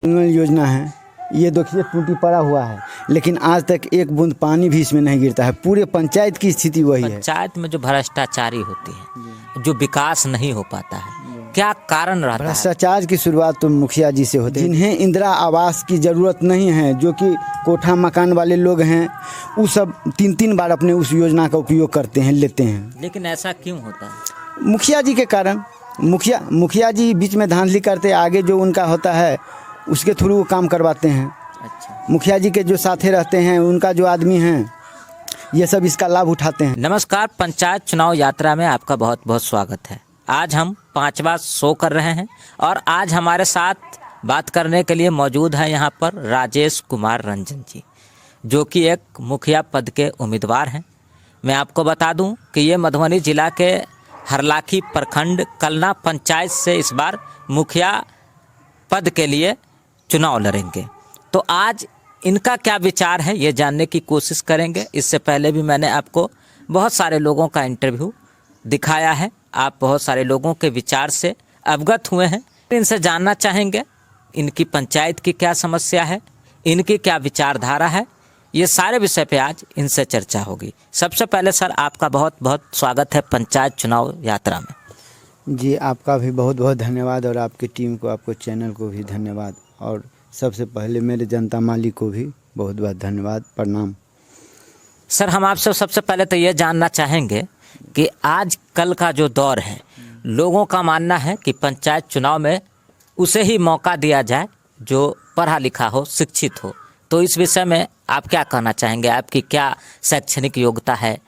योजना है, ये देखिए टूटी पड़ा हुआ है, लेकिन आज तक एक बूंद पानी भी इसमें नहीं गिरता है। पूरे पंचायत की स्थिति वही है। पंचायत में जो भ्रष्टाचारी होती है, जो विकास नहीं हो पाता है, क्या कारण रहता है? भ्रष्टाचार की शुरुआत तो मुखिया जी से होती है, जिन्हें इंदिरा आवास की ज़रूरत नहीं है, जो कि कोठा मकान वाले लोग हैं, वो सब 3-3 बार अपने उस योजना का उपयोग करते हैं, लेते हैं। लेकिन ऐसा क्यों होता है? मुखिया जी के कारण। मुखिया जी बीच में धांधली करते, आगे जो उनका होता है उसके थ्रू वो काम करवाते हैं। अच्छा, मुखिया जी के जो साथी रहते हैं, उनका जो आदमी हैं, ये सब इसका लाभ उठाते हैं। नमस्कार, पंचायत चुनाव यात्रा में आपका बहुत बहुत स्वागत है। आज हम 5वां शो कर रहे हैं और आज हमारे साथ बात करने के लिए मौजूद है यहाँ पर राजेश कुमार रंजन जी, जो कि एक मुखिया पद के उम्मीदवार हैं। मैं आपको बता दूं कि ये मधुबनी जिला के हरलाखी प्रखंड कलना पंचायत से इस बार मुखिया पद के लिए चुनाव लड़ेंगे। तो आज इनका क्या विचार है ये जानने की कोशिश करेंगे। इससे पहले भी मैंने आपको बहुत सारे लोगों का इंटरव्यू दिखाया है, आप बहुत सारे लोगों के विचार से अवगत हुए हैं। इनसे जानना चाहेंगे इनकी पंचायत की क्या समस्या है, इनकी क्या विचारधारा है, ये सारे विषय पे आज इनसे चर्चा होगी। सबसे पहले सर, आपका बहुत बहुत स्वागत है पंचायत चुनाव यात्रा में। जी, आपका भी बहुत बहुत धन्यवाद और आपकी टीम को, आपको चैनल को भी धन्यवाद, और सबसे पहले मेरे जनता मालिक को भी बहुत बहुत धन्यवाद, प्रणाम। सर, हम आपसे सबसे पहले तो ये जानना चाहेंगे कि आज कल का जो दौर है, लोगों का मानना है कि पंचायत चुनाव में उसे ही मौका दिया जाए जो पढ़ा लिखा हो, शिक्षित हो। तो इस विषय में आप क्या कहना चाहेंगे? आपकी क्या शैक्षणिक योग्यता है?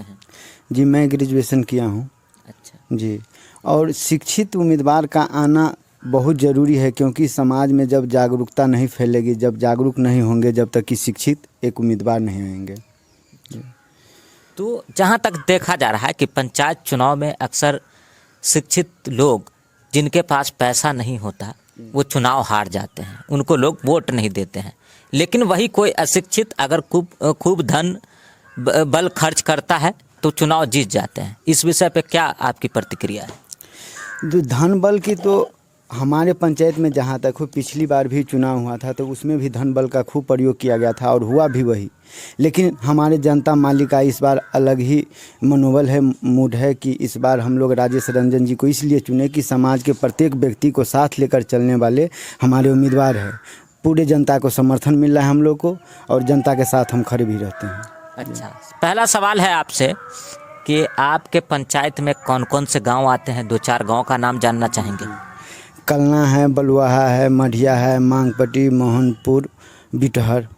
जी, मैं ग्रेजुएशन किया हूँ। अच्छा जी, और शिक्षित उम्मीदवार का आना बहुत ज़रूरी है, क्योंकि समाज में जब जागरूकता नहीं फैलेगी, जब जागरूक नहीं होंगे, जब तक कि शिक्षित एक उम्मीदवार नहीं आएंगे। तो जहाँ तक देखा जा रहा है कि पंचायत चुनाव में अक्सर शिक्षित लोग, जिनके पास पैसा नहीं होता, वो चुनाव हार जाते हैं, उनको लोग वोट नहीं देते हैं। लेकिन वही कोई अशिक्षित अगर खूब धन बल खर्च करता है तो चुनाव जीत जाते हैं। इस विषय पे क्या आपकी प्रतिक्रिया है? जो धन बल की, तो हमारे पंचायत में जहाँ तक हो, पिछली बार भी चुनाव हुआ था तो उसमें भी धन बल का खूब प्रयोग किया गया था और हुआ भी वही। लेकिन हमारे जनता मालिक का इस बार अलग ही मनोबल है, मूड है कि इस बार हम लोग राजेश रंजन जी को इसलिए चुने कि समाज के प्रत्येक व्यक्ति को साथ लेकर चलने वाले हमारे उम्मीदवार हैं। पूरे जनता को समर्थन मिल रहा है हम लोग को, और जनता के साथ हम खड़े भी रहते हैं। अच्छा, पहला सवाल है आपसे कि आपके पंचायत में कौन कौन से गांव आते हैं? 2-4 गांव का नाम जानना चाहेंगे। कलना है, बलुआहा है, मढ़िया है, मांगपट्टी, मोहनपुर, बिटहर।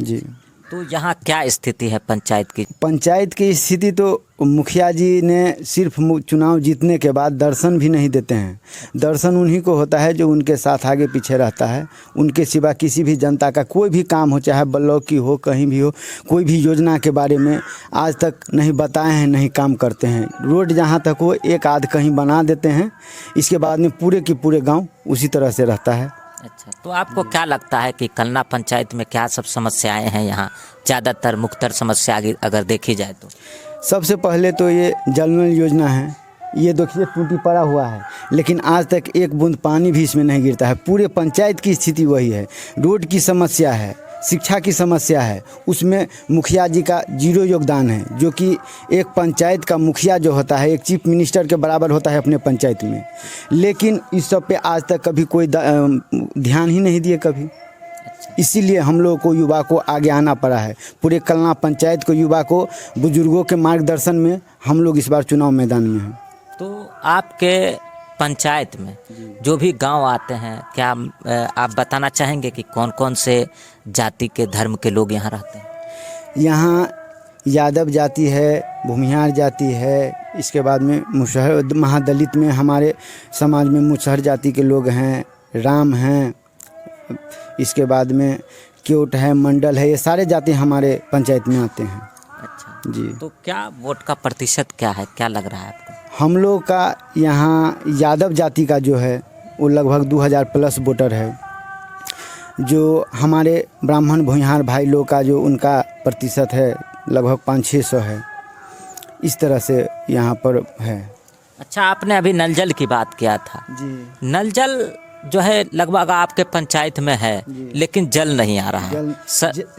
जी, तो यहाँ क्या स्थिति है पंचायत की? पंचायत की स्थिति तो मुखिया जी ने सिर्फ चुनाव जीतने के बाद दर्शन भी नहीं देते हैं। दर्शन उन्हीं को होता है जो उनके साथ आगे पीछे रहता है। उनके सिवा किसी भी जनता का कोई भी काम हो, चाहे ब्लॉक की हो, कहीं भी हो, कोई भी योजना के बारे में आज तक नहीं बताए हैं, नहीं काम करते हैं। रोड जहाँ तक हो, एक आध कहीं बना देते हैं, इसके बाद में पूरे के पूरे गाँव उसी तरह से रहता है। अच्छा, तो आपको क्या लगता है कि कलना पंचायत में क्या सब समस्याएं हैं? यहाँ ज़्यादातर मुख्तर समस्या अगर देखी जाए तो सबसे पहले तो ये जल नल योजना है, ये देखिए टूटी पड़ा हुआ है, लेकिन आज तक एक बूंद पानी भी इसमें नहीं गिरता है। पूरे पंचायत की स्थिति वही है। रोड की समस्या है, शिक्षा की समस्या है, उसमें मुखिया जी का 0 योगदान है। जो कि एक पंचायत का मुखिया जो होता है, एक चीफ मिनिस्टर के बराबर होता है अपने पंचायत में, लेकिन इस सब पे आज तक कभी कोई ध्यान ही नहीं दिए कभी। इसीलिए हम लोगों को, युवा को आगे आना पड़ा है। पूरे कलना पंचायत को, युवा को, बुजुर्गों के मार्गदर्शन में हम लोग इस बार चुनाव मैदान में हैं। तो आपके पंचायत में जो भी गांव आते हैं, क्या आप बताना चाहेंगे कि कौन कौन से जाति के, धर्म के लोग यहाँ रहते हैं? यहाँ यादव जाति है, भूमिहार जाति है, इसके बाद में मुसहर, महादलित में हमारे समाज में मुसहर जाति के लोग हैं, राम हैं, इसके बाद में क्योट है, मंडल है, ये सारे जाति हमारे पंचायत में आते हैं। अच्छा जी, तो क्या वोट का प्रतिशत क्या है, क्या लग रहा है आपको? हम लोग का यहाँ यादव जाति का जो है वो लगभग 2000 प्लस वोटर है। जो हमारे ब्राह्मण भूमिहार भाई लोग का जो उनका प्रतिशत है लगभग 500-600 है। इस तरह से यहाँ पर है। अच्छा, आपने अभी नल जल की बात किया था। जी, नल जल जो है लगभग आपके पंचायत में है, लेकिन जल नहीं आ रहा है।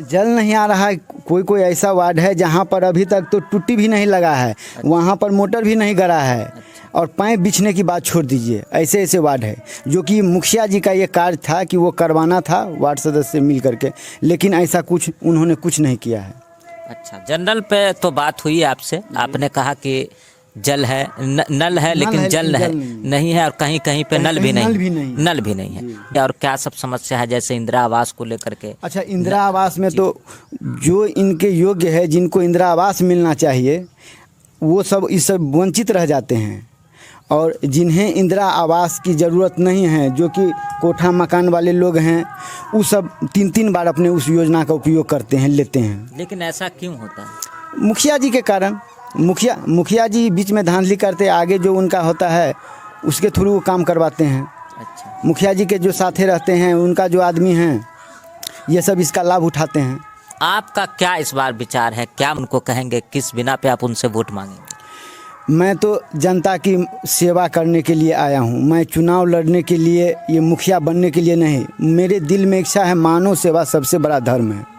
जल नहीं आ रहा है। कोई कोई ऐसा वार्ड है जहाँ पर अभी तक तो टूटी भी नहीं लगा है, वहाँ पर मोटर भी नहीं गड़ा है, और पाइप बिछने की बात छोड़ दीजिए। ऐसे ऐसे वार्ड है जो कि मुखिया जी का ये कार्य था कि वो करवाना था वार्ड सदस्य से मिल करके, लेकिन ऐसा कुछ उन्होंने कुछ नहीं किया है। अच्छा, जनरल पे तो बात हुई आपसे, आपने कहा कि जल है, नल है, लेकिन जल है नहीं है, और कहीं कहीं पे नल भी नहीं है। और क्या सब समस्या है, जैसे इंदिरा आवास को लेकर के? अच्छा, इंदिरा आवास में तो जो इनके योग्य है, जिनको इंदिरा आवास मिलना चाहिए, वो सब इस सब वंचित रह जाते हैं, और जिन्हें इंदिरा आवास की ज़रूरत नहीं है, जो कि कोठा मकान वाले लोग हैं, वो सब 3-3 बार अपने उस योजना का उपयोग करते हैं, लेते हैं। लेकिन ऐसा क्यों होता है? मुखिया जी के कारण। मुखिया जी बीच में धांधली करते, आगे जो उनका होता है उसके थ्रू वो काम करवाते हैं। अच्छा, मुखिया जी के जो साथे रहते हैं, उनका जो आदमी हैं, ये सब इसका लाभ उठाते हैं। आपका क्या इस बार विचार है, क्या उनको कहेंगे, किस बिना पे आप उनसे वोट मांगेंगे? मैं तो जनता की सेवा करने के लिए आया हूँ। मैं चुनाव लड़ने के लिए, ये मुखिया बनने के लिए नहीं। मेरे दिल में इच्छा है, मानव सेवा सबसे बड़ा धर्म है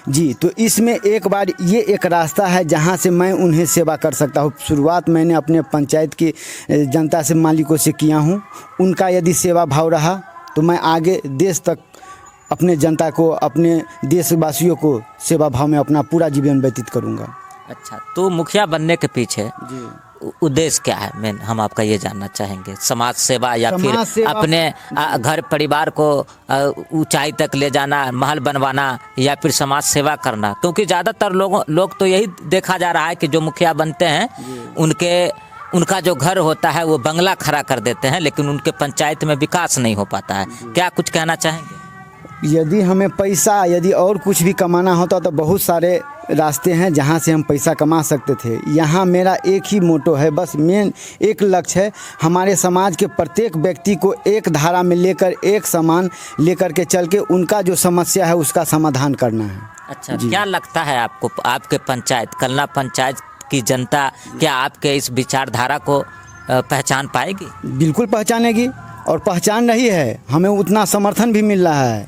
जी। तो इसमें एक बार ये एक रास्ता है जहाँ से मैं उन्हें सेवा कर सकता हूँ। शुरुआत मैंने अपने पंचायत की जनता से, मालिकों से किया हूँ। उनका यदि सेवा भाव रहा तो मैं आगे देश तक अपने जनता को, अपने देशवासियों को सेवा भाव में अपना पूरा जीवन व्यतीत करूँगा। अच्छा, तो मुखिया बनने के पीछे जी उद्देश्य क्या है? मैं हम आपका ये जानना चाहेंगे। समाज सेवा या फिर अपने घर परिवार को ऊंचाई तक ले जाना, महल बनवाना, या फिर समाज सेवा करना? क्योंकि ज़्यादातर लोग तो यही देखा जा रहा है कि जो मुखिया बनते हैं उनका जो घर होता है वो बंगला खड़ा कर देते हैं, लेकिन उनके पंचायत में विकास नहीं हो पाता है। क्या कुछ कहना चाहेंगे? यदि हमें पैसा, यदि और कुछ भी कमाना होता तो बहुत सारे रास्ते हैं जहां से हम पैसा कमा सकते थे। यहाँ मेरा एक ही मोटो है, बस मेन एक लक्ष्य है, हमारे समाज के प्रत्येक व्यक्ति को एक धारा में लेकर, एक समान लेकर के चल के उनका जो समस्या है उसका समाधान करना है। अच्छा, क्या लगता है आपको, आपके पंचायत, कलना पंचायत की जनता क्या आपके इस विचारधारा को पहचान पाएगी? बिल्कुल पहचानेगी, और पहचान रही है। हमें उतना समर्थन भी मिल रहा है।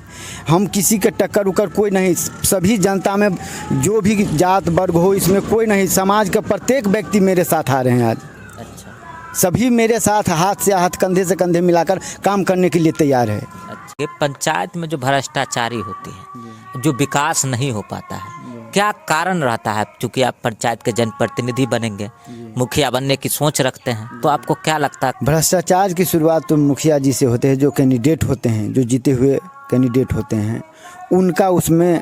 हम किसी के टक्कर उकर कोई नहीं, सभी जनता में जो भी जात वर्ग हो, इसमें कोई नहीं। समाज का प्रत्येक व्यक्ति मेरे साथ आ रहे हैं आज। अच्छा, सभी मेरे साथ हाथ से हाथ, कंधे से कंधे मिलाकर काम करने के लिए तैयार है। अच्छा, पंचायत में जो भ्रष्टाचारी होती है, जो विकास नहीं हो पाता है, क्या कारण रहता है? क्योंकि आप पंचायत के जनप्रतिनिधि बनेंगे, मुखिया बनने की सोच रखते हैं, तो आपको क्या लगता है? भ्रष्टाचार की शुरुआत तो मुखिया जी से होते हैं, जो कैंडिडेट होते हैं, जो जीते हुए कैंडिडेट होते हैं, उनका उसमें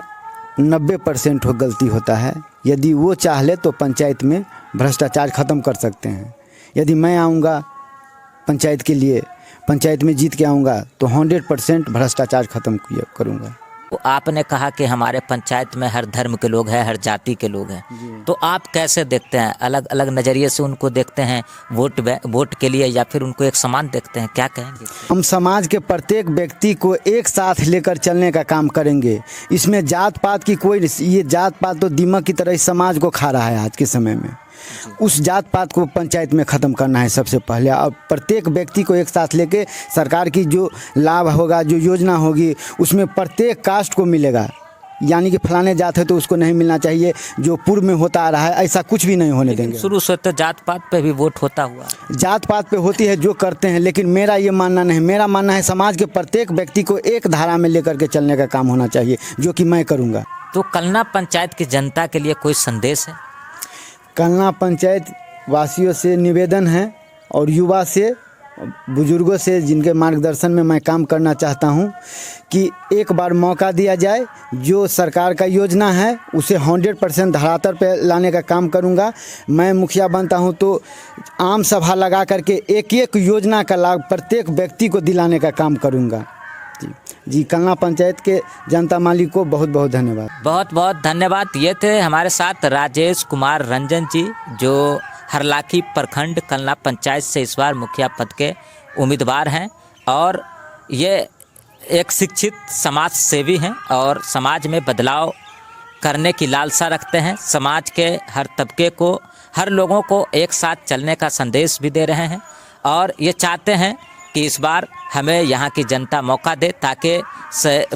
90% गलती होता है। यदि वो चाह ले तो पंचायत में भ्रष्टाचार ख़त्म कर सकते हैं। यदि मैं आऊँगा पंचायत के लिए, पंचायत में जीत के आऊँगा तो 100% भ्रष्टाचार ख़त्म करूँगा। तो आपने कहा कि हमारे पंचायत में हर धर्म के लोग हैं, हर जाति के लोग हैं, तो आप कैसे देखते हैं? अलग अलग नज़रिए से उनको देखते हैं वोट के लिए, या फिर उनको एक समान देखते हैं? क्या कहेंगे? हम समाज के प्रत्येक व्यक्ति को एक साथ लेकर चलने का काम करेंगे। इसमें जात पात की कोई, ये जात पात तो दीमक की तरह इस समाज को खा रहा है आज के समय में। उस जात पात को पंचायत में ख़त्म करना है सबसे पहले, और प्रत्येक व्यक्ति को एक साथ लेके सरकार की जो लाभ होगा, जो योजना होगी, उसमें प्रत्येक कास्ट को मिलेगा। यानी कि फलाने जात है तो उसको नहीं मिलना चाहिए, जो पूर्व में होता आ रहा है, ऐसा कुछ भी नहीं होने देंगे। शुरू से तो जात पात पे भी वोट होता हुआ, जात पात पे होती है जो करते हैं, लेकिन मेरा ये मानना नहीं। मेरा मानना है समाज के प्रत्येक व्यक्ति को एक धारा में लेकर के चलने का काम होना चाहिए, जो कि मैं करूँगा। तो कलना पंचायत की जनता के लिए कोई संदेश है? कलना पंचायत वासियों से निवेदन है, और युवा से, बुजुर्गों से, जिनके मार्गदर्शन में मैं काम करना चाहता हूं, कि एक बार मौका दिया जाए। जो सरकार का योजना है उसे 100% धरातल पे लाने का काम करूंगा। मैं मुखिया बनता हूं तो आम सभा लगा करके एक एक योजना का लाभ प्रत्येक व्यक्ति को दिलाने का काम करूंगा। जी, कलना पंचायत के जनता मालिक को बहुत बहुत धन्यवाद। बहुत बहुत धन्यवाद। ये थे हमारे साथ राजेश कुमार रंजन जी, जो हरलाखी प्रखंड कलना पंचायत से इस बार मुखिया पद के उम्मीदवार हैं, और ये एक शिक्षित समाज सेवी हैं और समाज में बदलाव करने की लालसा रखते हैं। समाज के हर तबके को, हर लोगों को एक साथ चलने का संदेश भी दे रहे हैं, और ये चाहते हैं कि इस बार हमें यहाँ की जनता मौका दे ताकि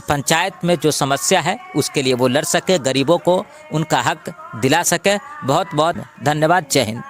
पंचायत में जो समस्या है उसके लिए वो लड़ सके, गरीबों को उनका हक दिला सके। बहुत बहुत धन्यवाद। जय हिंद।